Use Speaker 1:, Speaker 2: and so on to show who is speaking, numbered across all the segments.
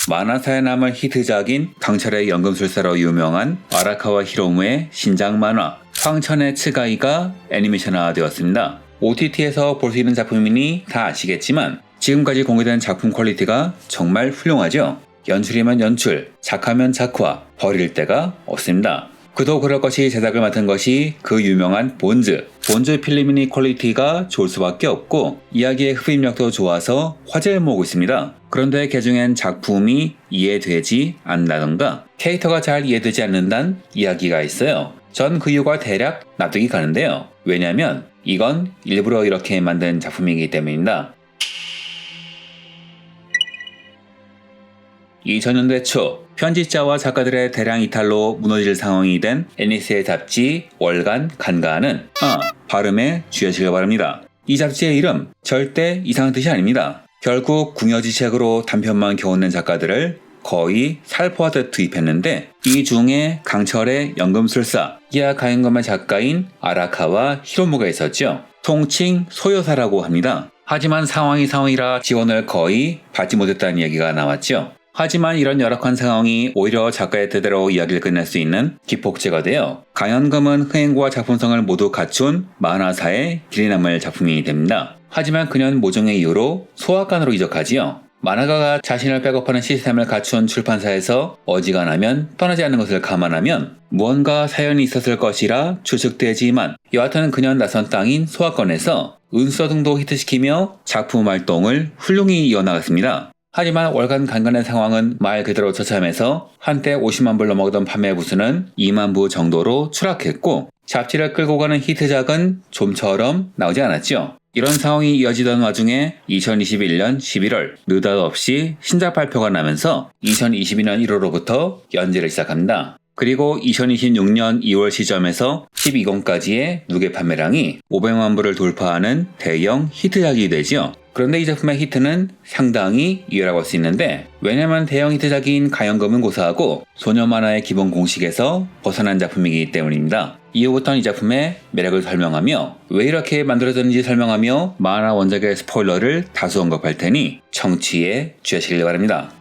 Speaker 1: 만화사에 남은 히트작인 강철의 연금술사로 유명한 아라카와 히로무의 신작 만화 황천의 츠가이가 애니메이션화되었습니다. OTT에서 볼 수 있는 작품이니 다 아시겠지만 지금까지 공개된 작품 퀄리티가 정말 훌륭하죠. 연출이면 연출, 작화면 작화, 버릴 데가 없습니다. 그도 그럴 것이 제작을 맡은 것이 그 유명한 본즈 필름이니 퀄리티가 좋을 수밖에 없고 이야기의 흡입력도 좋아서 화제를 모으고 있습니다. 그런데 개중엔 작품이 이해되지 않는다던가 캐릭터가 잘 이해되지 않는다는 이야기가 있어요. 전 그 이유가 대략 납득이 가는데요. 왜냐면 이건 일부러 이렇게 만든 작품이기 때문입니다. 2000년대 초 편집자와 작가들의 대량 이탈로 무너질 상황이 된 애니스의 잡지 월간 간가는 발음에 주의하시길 바랍니다. 이 잡지의 이름 절대 이상한 뜻이 아닙니다. 결국 궁여지책으로 단편만 겨우 낸 작가들을 거의 살포하듯 투입했는데 이 중에 강철의 연금술사 이하 가연금의 작가인 아라카와 히로무가 있었죠. 통칭 소요사라고 합니다. 하지만 상황이라 지원을 거의 받지 못했다는 얘기가 나왔죠. 하지만 이런 열악한 상황이 오히려 작가의 뜻대로 이야기를 끝낼 수 있는 기폭제가 되어 강연금은 흥행과 작품성을 모두 갖춘 만화사의 길이 남을 작품이 됩니다. 하지만 그녀는 모종의 이유로 소학관으로 이적하지요. 만화가가 자신을 백업하는 시스템을 갖춘 출판사에서 어지간하면 떠나지 않는 것을 감안하면 무언가 사연이 있었을 것이라 추측되지만 여하튼 그녀는 낯선 땅인 소학관에서 은서등도 히트시키며 작품 활동을 훌륭히 이어나갔습니다. 하지만 월간 간간의 상황은 말 그대로 처참해서 한때 50만 불 넘어가던 판매 부수는 2만 부 정도로 추락했고 잡지를 끌고 가는 히트작은 좀처럼 나오지 않았죠. 이런 상황이 이어지던 와중에 2021년 11월 느닷없이 신작 발표가 나면서 2022년 1월로부터 연재를 시작합니다. 그리고 2026년 2월 시점에서 12권까지의 누계 판매량이 500만 부를 돌파하는 대형 히트작이 되죠. 그런데 이 작품의 히트는 상당히 이해라고 할 수 있는데 왜냐면 대형 히트작인 가연금은 고사하고 소녀 만화의 기본 공식에서 벗어난 작품이기 때문입니다. 이후부터는 이 작품의 매력을 설명하며 왜 이렇게 만들어졌는지 설명하며 만화 원작의 스포일러를 다수 언급할 테니 청취에 주의하시길 바랍니다.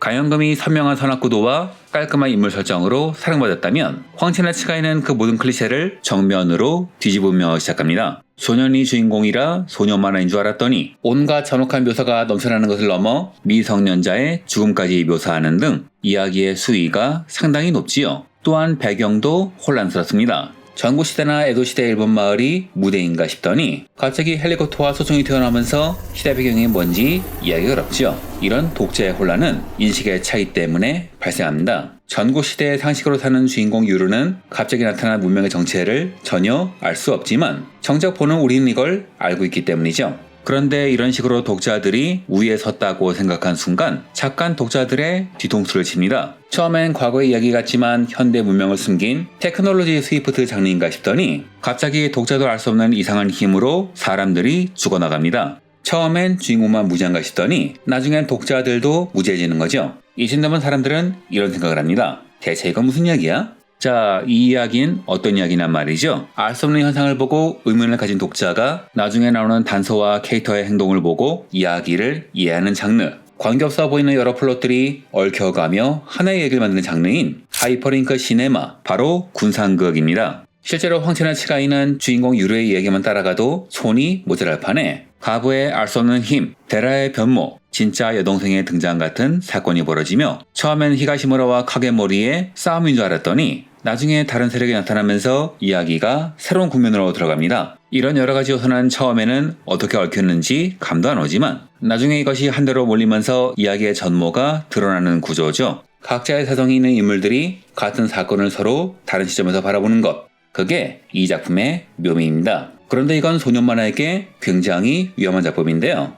Speaker 1: 가연금이 선명한 선악구도와 깔끔한 인물 설정으로 사랑받았다면 황천의 츠가이는 그 모든 클리셰를 정면으로 뒤집으며 시작합니다. 소년이 주인공이라 소녀 만화인 줄 알았더니 온갖 잔혹한 묘사가 넘쳐나는 것을 넘어 미성년자의 죽음까지 묘사하는 등 이야기의 수위가 상당히 높지요. 또한 배경도 혼란스럽습니다. 전국시대나 에도시대 일본 마을이 무대인가 싶더니 갑자기 헬리콥터와 소총이 튀어나오면서 시대 배경이 뭔지 이야기가 어렵죠. 이런 독자의 혼란은 인식의 차이 때문에 발생합니다. 전국시대의 상식으로 사는 주인공 유루는 갑자기 나타난 문명의 정체를 전혀 알 수 없지만 정작 보는 우리는 이걸 알고 있기 때문이죠. 그런데 이런 식으로 독자들이 우위에 섰다고 생각한 순간 잠깐 독자들의 뒤통수를 칩니다. 처음엔 과거의 이야기 같지만 현대 문명을 숨긴 테크놀로지 스위프트 장르인가 싶더니 갑자기 독자도 알 수 없는 이상한 힘으로 사람들이 죽어나갑니다. 처음엔 주인공만 무지한가 싶더니 나중엔 독자들도 무지해지는 거죠. 이쯤 되면 사람들은 이런 생각을 합니다. 대체 이건 무슨 이야기야? 자, 이 이야기는 어떤 이야기냔 말이죠. 알 수 없는 현상을 보고 의문을 가진 독자가 나중에 나오는 단서와 캐릭터의 행동을 보고 이야기를 이해하는 장르. 관계없어 보이는 여러 플롯들이 얽혀가며 하나의 얘기를 만드는 장르인 하이퍼링크 시네마, 바로 군상극입니다. 실제로 황천의 츠가이는 주인공 유루의 이야기만 따라가도 손이 모자랄 판에 가부의 알 수 없는 힘, 데라의 변모, 진짜 여동생의 등장 같은 사건이 벌어지며 처음엔 히가시무라와 카게모리의 싸움인 줄 알았더니 나중에 다른 세력이 나타나면서 이야기가 새로운 국면으로 들어갑니다. 이런 여러가지 요소는 처음에는 어떻게 얽혔는지 감도 안 오지만 나중에 이것이 한대로 몰리면서 이야기의 전모가 드러나는 구조죠. 각자의 사정이 있는 인물들이 같은 사건을 서로 다른 시점에서 바라보는 것. 그게 이 작품의 묘미입니다. 그런데 이건 소년 만화에게 굉장히 위험한 작품인데요.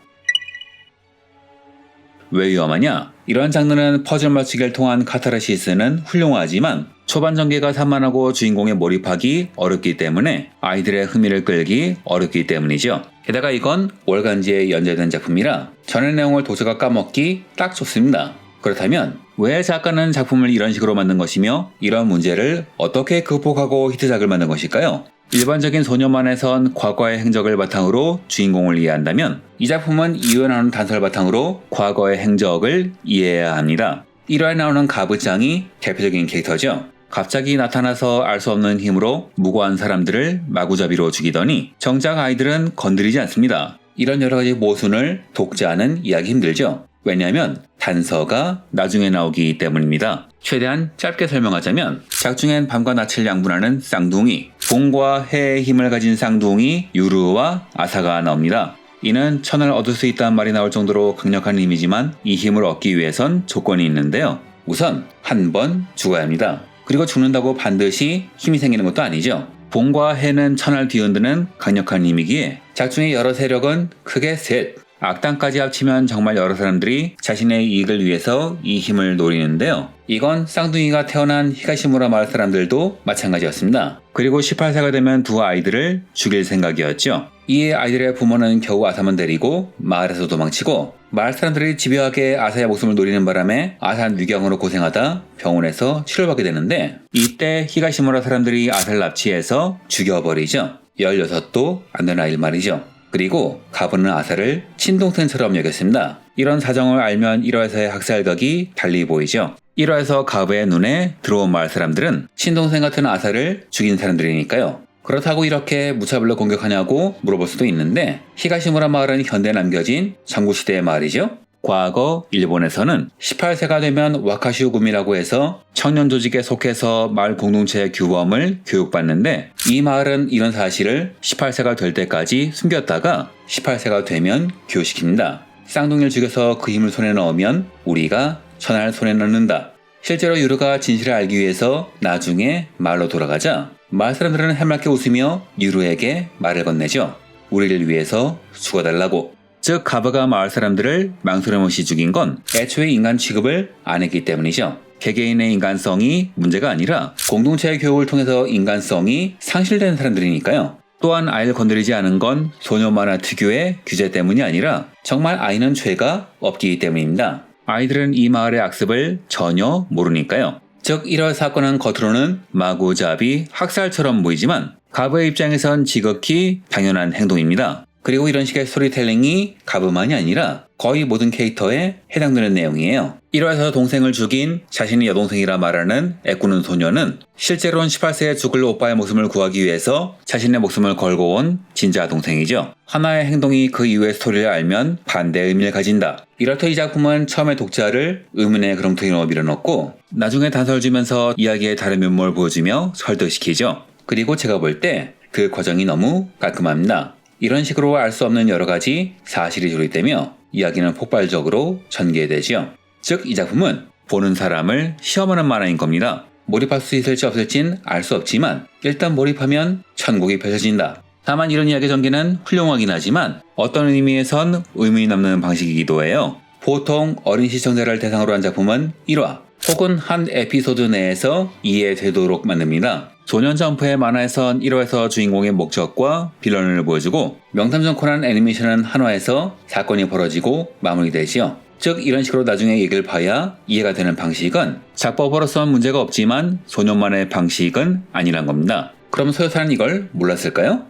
Speaker 1: 왜 위험하냐? 이러한 장르는 퍼즐 맞추기를 통한 카타르시스는 훌륭하지만 초반 전개가 산만하고 주인공에 몰입하기 어렵기 때문에 아이들의 흥미를 끌기 어렵기 때문이죠. 게다가 이건 월간지에 연재된 작품이라 전의 내용을 독자가 까먹기 딱 좋습니다. 그렇다면 왜 작가는 작품을 이런 식으로 만든 것이며 이런 문제를 어떻게 극복하고 히트작을 만든 것일까요? 일반적인 소녀만에선 과거의 행적을 바탕으로 주인공을 이해한다면 이 작품은 이후에 나오는 단서를 바탕으로 과거의 행적을 이해해야 합니다. 1화에 나오는 가부짱이 대표적인 캐릭터죠. 갑자기 나타나서 알 수 없는 힘으로 무고한 사람들을 마구잡이로 죽이더니 정작 아이들은 건드리지 않습니다. 이런 여러가지 모순을 독자는 이해하기 힘들죠. 왜냐하면 단서가 나중에 나오기 때문입니다. 최대한 짧게 설명하자면 작중엔 밤과 낯을 양분하는 쌍둥이, 봄과 해의 힘을 가진 쌍둥이 유루와 아사가 나옵니다. 이는 천을 얻을 수 있다는 말이 나올 정도로 강력한 힘이지만 이 힘을 얻기 위해선 조건이 있는데요. 우선 한 번 죽어야 합니다. 그리고 죽는다고 반드시 힘이 생기는 것도 아니죠. 봄과 해는 천을 뒤흔드는 강력한 힘이기에 작중의 여러 세력은 크게 셋, 악당까지 합치면 정말 여러 사람들이 자신의 이익을 위해서 이 힘을 노리는데요. 이건 쌍둥이가 태어난 히가시무라 마을 사람들도 마찬가지였습니다. 그리고 18세가 되면 두 아이들을 죽일 생각이었죠. 이에 아이들의 부모는 겨우 아사만 데리고 마을에서 도망치고 마을 사람들이 집요하게 아사의 목숨을 노리는 바람에 아사 유경으로 고생하다 병원에서 치료받게 되는데 이때 히가시무라 사람들이 아사를 납치해서 죽여버리죠. 16도 안 된 아이를 말이죠. 그리고 가부는 아사를 친동생처럼 여겼습니다. 이런 사정을 알면 1화에서의 학살각이 달리 보이죠. 1화에서 가부의 눈에 들어온 마을 사람들은 친동생 같은 아사를 죽인 사람들이니까요. 그렇다고 이렇게 무차별로 공격하냐고 물어볼 수도 있는데 히가시무라 마을은 현대에 남겨진 전국시대의 마을이죠. 과거 일본에서는 18세가 되면 와카슈구미라고 해서 청년 조직에 속해서 마을 공동체의 규범을 교육받는데 이 마을은 이런 사실을 18세가 될 때까지 숨겼다가 18세가 되면 교육시킵니다. 쌍둥이를 죽여서 그 힘을 손에 넣으면 우리가 천하를 손에 넣는다. 실제로 유루가 진실을 알기 위해서 나중에 마을로 돌아가자 마을 사람들은 해맑게 웃으며 유루에게 말을 건네죠. 우리를 위해서 죽어달라고. 즉 가부가 마을 사람들을 망설임없이 죽인 건 애초에 인간 취급을 안 했기 때문이죠. 개개인의 인간성이 문제가 아니라 공동체의 교육을 통해서 인간성이 상실된 사람들이니까요. 또한 아이를 건드리지 않은 건 소녀 만화 특유의 규제 때문이 아니라 정말 아이는 죄가 없기 때문입니다. 아이들은 이 마을의 악습을 전혀 모르니까요. 즉 1월 사건은 겉으로는 마구잡이 학살처럼 보이지만 가부의 입장에선 지극히 당연한 행동입니다. 그리고 이런 식의 스토리텔링이 가부만이 아니라 거의 모든 캐릭터에 해당되는 내용이에요. 1화에서 동생을 죽인 자신의 여동생이라 말하는 애꾸는 소녀는 실제로는 18세에 죽을 오빠의 목숨을 구하기 위해서 자신의 목숨을 걸고 온 진짜 동생이죠. 하나의 행동이 그 이후의 스토리를 알면 반대의 의미를 가진다. 이렇듯 이 작품은 처음에 독자를 의문의 그렁텅이로 밀어넣고 나중에 단서를 주면서 이야기의 다른 면모를 보여주며 설득시키죠. 그리고 제가 볼 때 그 과정이 너무 깔끔합니다. 이런 식으로 알 수 없는 여러 가지 사실이 조립되며 이야기는 폭발적으로 전개되죠. 즉 이 작품은 보는 사람을 시험하는 만화인 겁니다. 몰입할 수 있을지 없을진 알 수 없지만 일단 몰입하면 천국이 펼쳐진다. 다만 이런 이야기 전개는 훌륭하긴 하지만 어떤 의미에선 의문이 남는 방식이기도 해요. 보통 어린 시청자를 대상으로 한 작품은 1화 혹은 한 에피소드 내에서 이해되도록 만듭니다. 소년점프의 만화에선 1화에서 주인공의 목적과 빌런을 보여주고 명탐정 코난 애니메이션은 한화에서 사건이 벌어지고 마무리되지요. 즉 이런 식으로 나중에 얘기를 봐야 이해가 되는 방식은 작법으로선 문제가 없지만 소년만의 방식은 아니란 겁니다. 그럼 소요사는 이걸 몰랐을까요?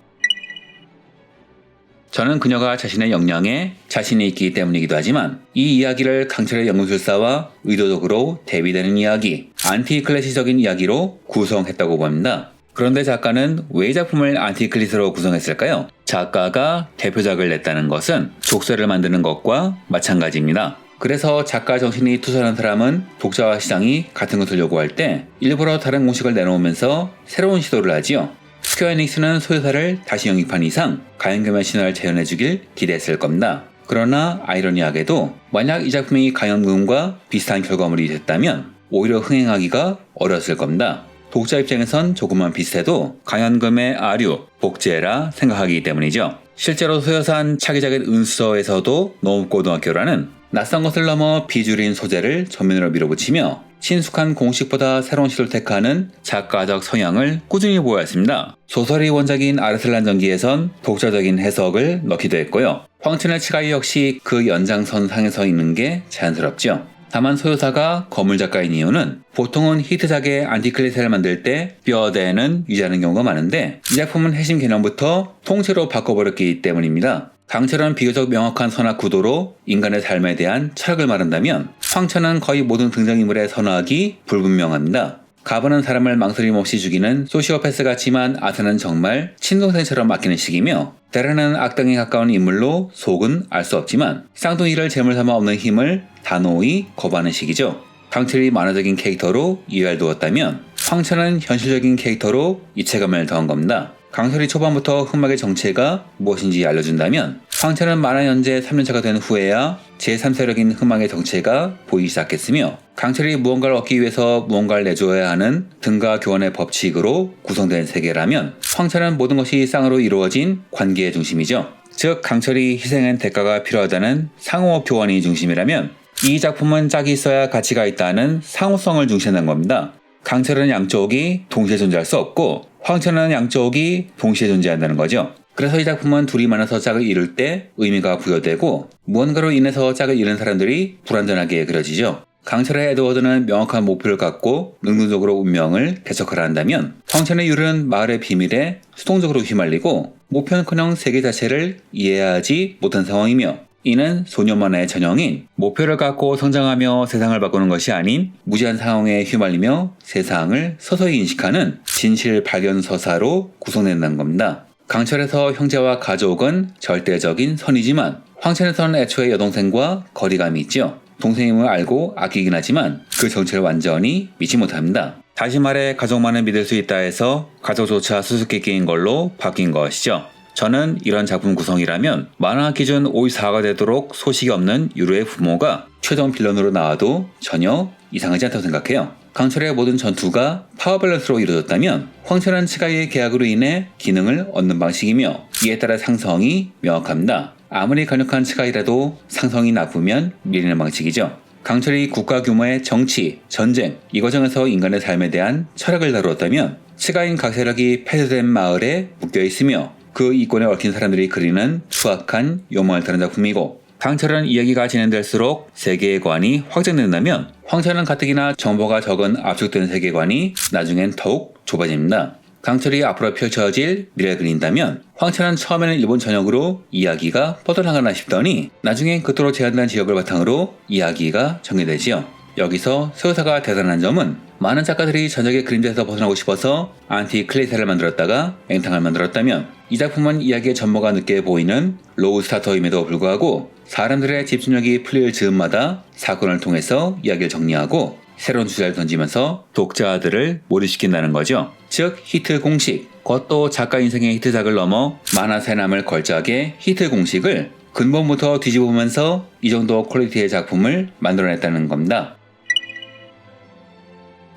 Speaker 1: 저는 그녀가 자신의 역량에 자신이 있기 때문이기도 하지만 이 이야기를 강철의 연금술사와 의도적으로 대비되는 이야기, 안티클래시적인 이야기로 구성했다고 봅니다. 그런데 작가는 왜 이 작품을 안티클래시로 구성했을까요? 작가가 대표작을 냈다는 것은 족쇄를 만드는 것과 마찬가지입니다. 그래서 작가 정신이 투철한 사람은 독자와 시장이 같은 것을 요구할 때 일부러 다른 공식을 내놓으면서 새로운 시도를 하지요. 스퀘어 에닉스는 소유사를 다시 영입한 이상 가연금의 신화를 재현해주길 기대했을 겁니다. 그러나 아이러니하게도 만약 이 작품이 가연금과 비슷한 결과물이 됐다면 오히려 흥행하기가 어려웠을 겁니다. 독자 입장에선 조금만 비슷해도 가연금의 아류, 복제라 생각하기 때문이죠. 실제로 소여산 차기작의 은수저에서도 농업고등학교라는 낯선 것을 넘어 비주류인 소재를 전면으로 밀어붙이며 친숙한 공식보다 새로운 시도를 택하는 작가적 성향을 꾸준히 보여왔습니다. 소설의 원작인 아르슬란 전기에선 독자적인 해석을 넣기도 했고요. 황천의 치가이 역시 그 연장선상에 서 있는 게 자연스럽죠. 다만 소요사가 거물 작가인 이유는 보통은 히트작의 안티클리셰를 만들 때 뼈대는 유지하는 경우가 많은데 이 작품은 핵심 개념부터 통째로 바꿔버렸기 때문입니다. 강철은 비교적 명확한 선악 구도로 인간의 삶에 대한 철학을 말한다면 황천은 거의 모든 등장인물의 선악이 불분명합니다. 가버는 사람을 망설임 없이 죽이는 소시오패스 같지만 아사는 정말 친동생처럼 맡기는 식이며 데라는 악당에 가까운 인물로 속은 알 수 없지만 쌍둥이를 제물 삼아 없는 힘을 단호히 거부하는 식이죠. 강철이 만화적인 캐릭터로 이해를 두었다면 황천은 현실적인 캐릭터로 이체감을 더한 겁니다. 강철이 초반부터 흑막의 정체가 무엇인지 알려준다면 황천은 만화 연재 3년차가 된 후에야 제3세력인 흑막의 정체가 보이기 시작했으며 강철이 무언가를 얻기 위해서 무언가를 내줘야 하는 등가 교환의 법칙으로 구성된 세계라면 황천은 모든 것이 쌍으로 이루어진 관계의 중심이죠. 즉 강철이 희생한 대가가 필요하다는 상호 교환이 중심이라면 이 작품은 짝이 있어야 가치가 있다는 상호성을 중시하는 겁니다. 강철은 양쪽이 동시에 존재할 수 없고 황천은 양쪽이 동시에 존재한다는 거죠. 그래서 이 작품은 둘이 만나서 짝을 이룰 때 의미가 부여되고 무언가로 인해서 짝을 잃은 사람들이 불완전하게 그려지죠. 강철의 에드워드는 명확한 목표를 갖고 능동적으로 운명을 개척하려 한다면 황천의 율은 마을의 비밀에 수동적으로 휘말리고 목표는커녕 세계 자체를 이해하지 못한 상황이며 이는 소년 만화의 전형인 목표를 갖고 성장하며 세상을 바꾸는 것이 아닌 무지한 상황에 휘말리며 세상을 서서히 인식하는 진실 발견 서사로 구성된다는 겁니다. 강철에서 형제와 가족은 절대적인 선이지만 황천에서는 애초에 여동생과 거리감이 있죠. 동생임을 알고 아끼긴 하지만 그 정체를 완전히 믿지 못합니다. 다시 말해 가족만을 믿을 수 있다 해서 가족조차 수수께끼인 걸로 바뀐 것이죠. 저는 이런 작품 구성이라면 만화 기준 5-4가 되도록 소식이 없는 유루의 부모가 최종 빌런으로 나와도 전혀 이상하지 않다고 생각해요. 강철의 모든 전투가 파워밸런스로 이루어졌다면 황천은 치가이의 계약으로 인해 기능을 얻는 방식이며 이에 따라 상성이 명확합니다. 아무리 강력한 치가이라도 상성이 나쁘면 밀리는 방식이죠. 강철이 국가 규모의 정치, 전쟁, 이 과정에서 인간의 삶에 대한 철학을 다루었다면 치가인 각 세력이 폐쇄된 마을에 묶여있으며 그 이권에 얽힌 사람들이 그리는 추악한 요망을 다룬 작품이고 강철은 이야기가 진행될수록 세계관이 확장된다면 황천은 가뜩이나 정보가 적은 압축된 세계관이 나중엔 더욱 좁아집니다. 강철이 앞으로 펼쳐질 미래를 그린다면 황천은 처음에는 일본 전역으로 이야기가 뻗어나가나 싶더니 나중엔 그토록 제한된 지역을 바탕으로 이야기가 전개되지요. 여기서 소요사가 대단한 점은 많은 작가들이 전적의 그림자에서 벗어나고 싶어서 안티클리셰를 만들었다가 맹탕을 만들었다면 이 작품은 이야기의 전모가 늦게 보이는 로우 스타터임에도 불구하고 사람들의 집중력이 풀릴 즈음마다 사건을 통해서 이야기를 정리하고 새로운 주제를 던지면서 독자들을 몰입시킨다는 거죠. 즉 히트 공식, 그것도 작가 인생의 히트작을 넘어 만화 새남을 걸작의 히트 공식을 근본부터 뒤집어보면서 이 정도 퀄리티의 작품을 만들어냈다는 겁니다.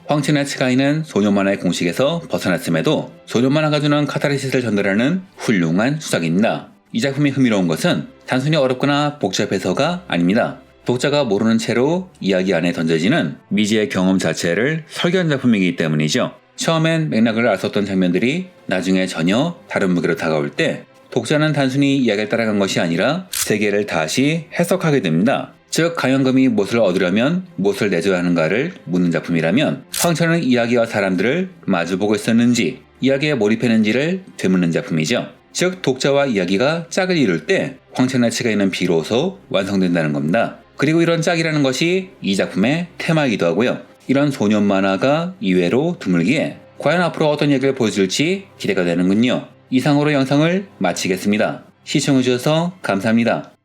Speaker 1: 황천의 치가이는 소년 만화의 공식에서 벗어났음에도 소년 만화가 주는 카타르시스를 전달하는 훌륭한 수작입니다. 이 작품이 흥미로운 것은 단순히 어렵거나 복잡해서가 아닙니다. 독자가 모르는 채로 이야기 안에 던져지는 미지의 경험 자체를 설계한 작품이기 때문이죠. 처음엔 맥락을 알 수 없던 장면들이 나중에 전혀 다른 무게로 다가올 때 독자는 단순히 이야기를 따라간 것이 아니라 세계를 다시 해석하게 됩니다. 즉 가연금이 무엇을 얻으려면 무엇을 내줘야 하는가를 묻는 작품이라면 황천은 이야기와 사람들을 마주보고 있었는지 이야기에 몰입했는지를 되묻는 작품이죠. 즉 독자와 이야기가 짝을 이룰 때 황천의 치가이는 비로소 완성된다는 겁니다. 그리고 이런 짝이라는 것이 이 작품의 테마이기도 하고요. 이런 소년 만화가 이외로 드물기에 과연 앞으로 어떤 얘기를 보여줄지 기대가 되는군요. 이상으로 영상을 마치겠습니다. 시청해주셔서 감사합니다.